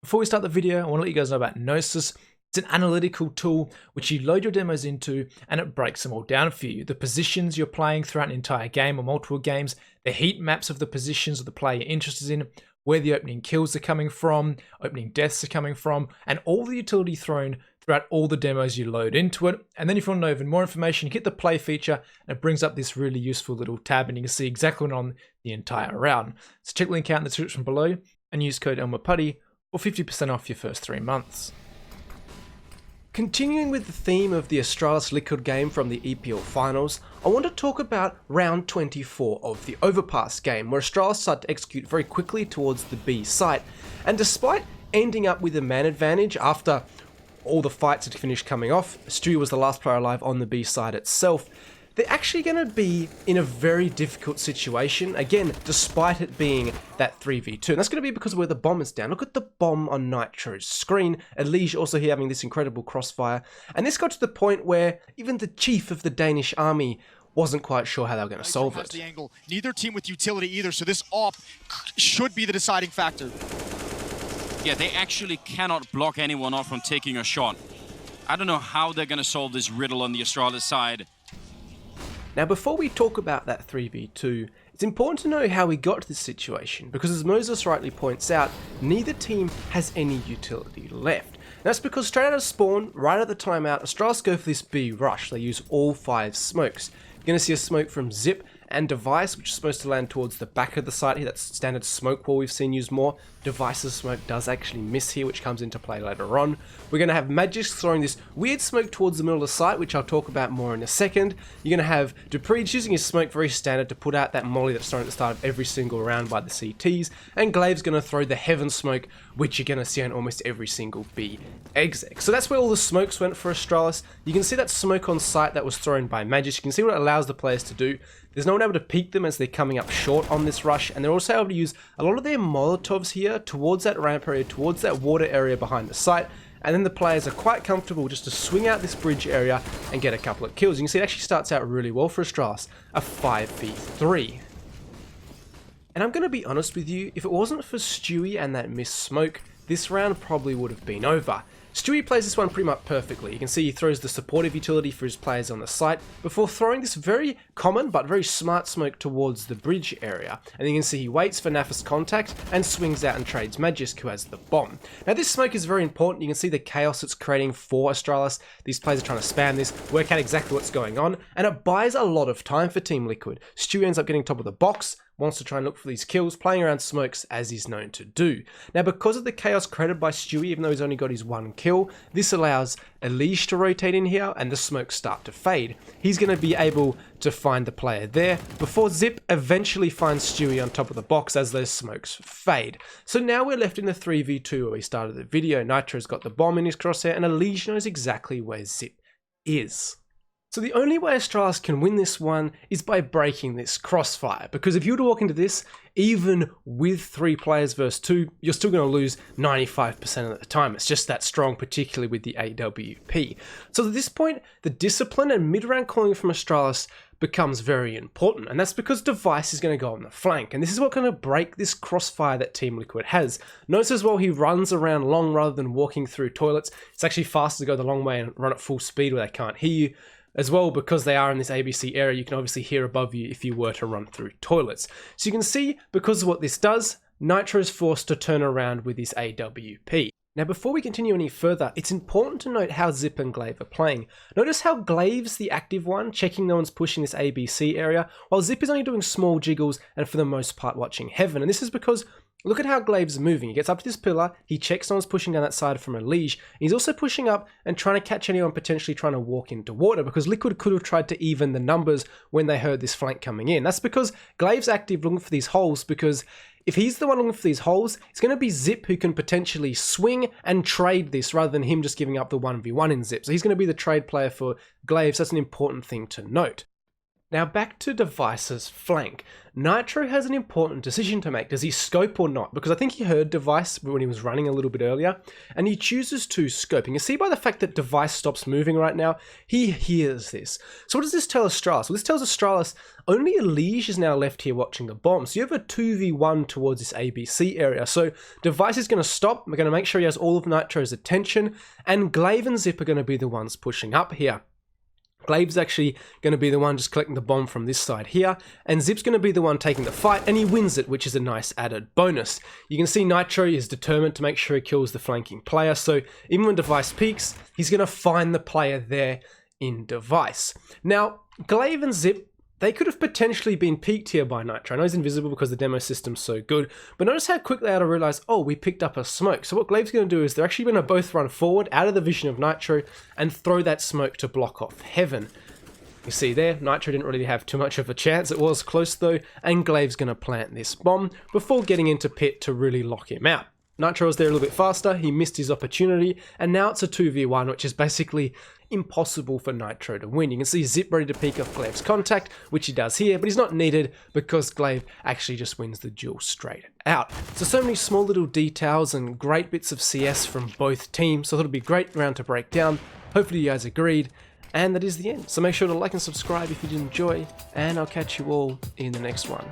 Before we start the video, I want to let you guys know about Gnosis. It's an analytical tool which you load your demos into and it breaks them all down for you. The positions you're playing throughout an entire game or multiple games, the heat maps of the positions of the player you're interested in, where the opening kills are coming from, opening deaths are coming from, and all the utility thrown throughout all the demos you load into it. And then if you want to know even more information, you hit the play feature and it brings up this really useful little tab and you can see exactly what's on the entire round. So check the link out in the description below and use code ElmerPutty or 50% off your first 3 months. Continuing with the theme of the Astralis Liquid game from the EPL finals, I want to talk about round 24 of the Overpass game, where Astralis started to execute very quickly towards the B site, and despite ending up with a man advantage after all the fights had finished coming off, Stewie was the last player alive on the B side itself, they're actually going to be in a very difficult situation, again, despite it being that 3v2. And that's going to be because of where the bomb is down. Look at the bomb on Nitro's screen. Elige also here having this incredible crossfire. And this got to the point where even the chief of the Danish army wasn't quite sure how they were going to solve it. The angle. Neither team with utility either, so this AWP should be the deciding factor. Yeah, they actually cannot block anyone off from taking a shot. I don't know how they're going to solve this riddle on the Astralis side. Now, before we talk about that 3v2, it's important to know how we got to this situation, because as Moses rightly points out, neither team has any utility left. And that's because straight out of spawn, right at the timeout, Astralis go for this B rush. They use all 5 smokes. You're going to see a smoke from Zip and Device, which is supposed to land towards the back of the site here. That's standard smoke wall we've seen used more. Device's smoke does actually miss here, which comes into play later on. We're going to have Magix throwing this weird smoke towards the middle of the site, which I'll talk about more in a second. You're going to have Dupree's using his smoke very standard to put out that molly that's thrown at the start of every single round by the CTs. And Glaive's going to throw the Heaven smoke, which you're going to see on almost every single B exec. So that's where all the smokes went for Astralis. You can see that smoke on site that was thrown by Magix. You can see what it allows the players to do. There's no one able to peek them as they're coming up short on this rush, and they're also able to use a lot of their Molotovs here towards that ramp area, towards that water area behind the site, and then the players are quite comfortable just to swing out this bridge area and get a couple of kills. You can see it actually starts out really well for Astralis, a 5v3. And I'm going to be honest with you, if it wasn't for Stewie and that missed smoke, this round probably would have been over. Stewie plays this one pretty much perfectly. You can see he throws the supportive utility for his players on the site before throwing this very common but very smart smoke towards the bridge area. And you can see he waits for Nafis contact and swings out and trades Magisk, who has the bomb. Now this smoke is very important. You can see the chaos it's creating for Astralis. These players are trying to spam this, work out exactly what's going on, and it buys a lot of time for Team Liquid. Stewie ends up getting top of the box, wants to try and look for these kills, playing around smokes as he's known to do. Now, because of the chaos created by Stewie, even though he's only got his 1 kill, this allows Elige to rotate in here and the smokes start to fade. He's going to be able to find the player there before Zip eventually finds Stewie on top of the box as those smokes fade. So now we're left in the 3v2 where we started the video. Nitro's got the bomb in his crosshair and Elige knows exactly where Zip is. So the only way Astralis can win this one is by breaking this crossfire, because if you were to walk into this, even with 3 players versus 2, you're still going to lose 95% of the time. It's just that strong, particularly with the AWP. So at this point, the discipline and mid-round calling from Astralis becomes very important, and that's because Device is going to go on the flank, and this is what's going to break this crossfire that Team Liquid has. Notice as well he runs around long rather than walking through toilets. It's actually faster to go the long way and run at full speed where they can't hear you. As well, because they are in this ABC area, you can obviously hear above you if you were to run through toilets. So you can see, because of what this does, Nitro is forced to turn around with his AWP. Now, before we continue any further, it's important to note how Zip and Glaive are playing. Notice how Glaive's the active one, checking no one's pushing this ABC area, while Zip is only doing small jiggles and for the most part watching Heaven. And this is because look at how Glaive's moving. He gets up to this pillar, he checks no one's pushing down that side from Elige. He's also pushing up and trying to catch anyone potentially trying to walk into water, because Liquid could have tried to even the numbers when they heard this flank coming in. That's because Glaive's active looking for these holes, because if he's the one looking for these holes, it's going to be Zip who can potentially swing and trade this rather than him just giving up the 1v1 in Zip. So he's going to be the trade player for Glaive, so that's an important thing to note. Now back to Device's flank. Nitro has an important decision to make. Does he scope or not? Because I think he heard Device when he was running a little bit earlier, and he chooses to scope. And you see by the fact that Device stops moving right now, he hears this. So what does this tell Astralis? Well, this tells Astralis only Elige is now left here watching the bomb. So you have a 2v1 towards this ABC area. So Device is going to stop. We're going to make sure he has all of Nitro's attention, and Glaive and Zip are going to be the ones pushing up here. Glaive's actually going to be the one just collecting the bomb from this side here, and Zip's going to be the one taking the fight, and he wins it, which is a nice added bonus. You can see Nitro is determined to make sure he kills the flanking player, so even when Device peeks, he's going to find the player there in Device. Now, Glaive and Zip, they could have potentially been peeked here by Nitro. I know he's invisible because the demo system's so good, but notice how quickly they had to realize, oh, we picked up a smoke. So what Glaive's going to do is they're actually going to both run forward out of the vision of Nitro and throw that smoke to block off Heaven. You see there, Nitro didn't really have too much of a chance. It was close though, and Glaive's going to plant this bomb before getting into pit to really lock him out. Nitro was there a little bit faster, he missed his opportunity, and now it's a 2v1, which is basically impossible for Nitro to win. You can see Zip ready to peek off Glaive's contact, which he does here, but he's not needed because Glaive actually just wins the duel straight out. So many small little details and great bits of CS from both teams, so I thought it'd be a great round to break down. Hopefully you guys agreed, and that is the end. So make sure to like and subscribe if you did enjoy, and I'll catch you all in the next one.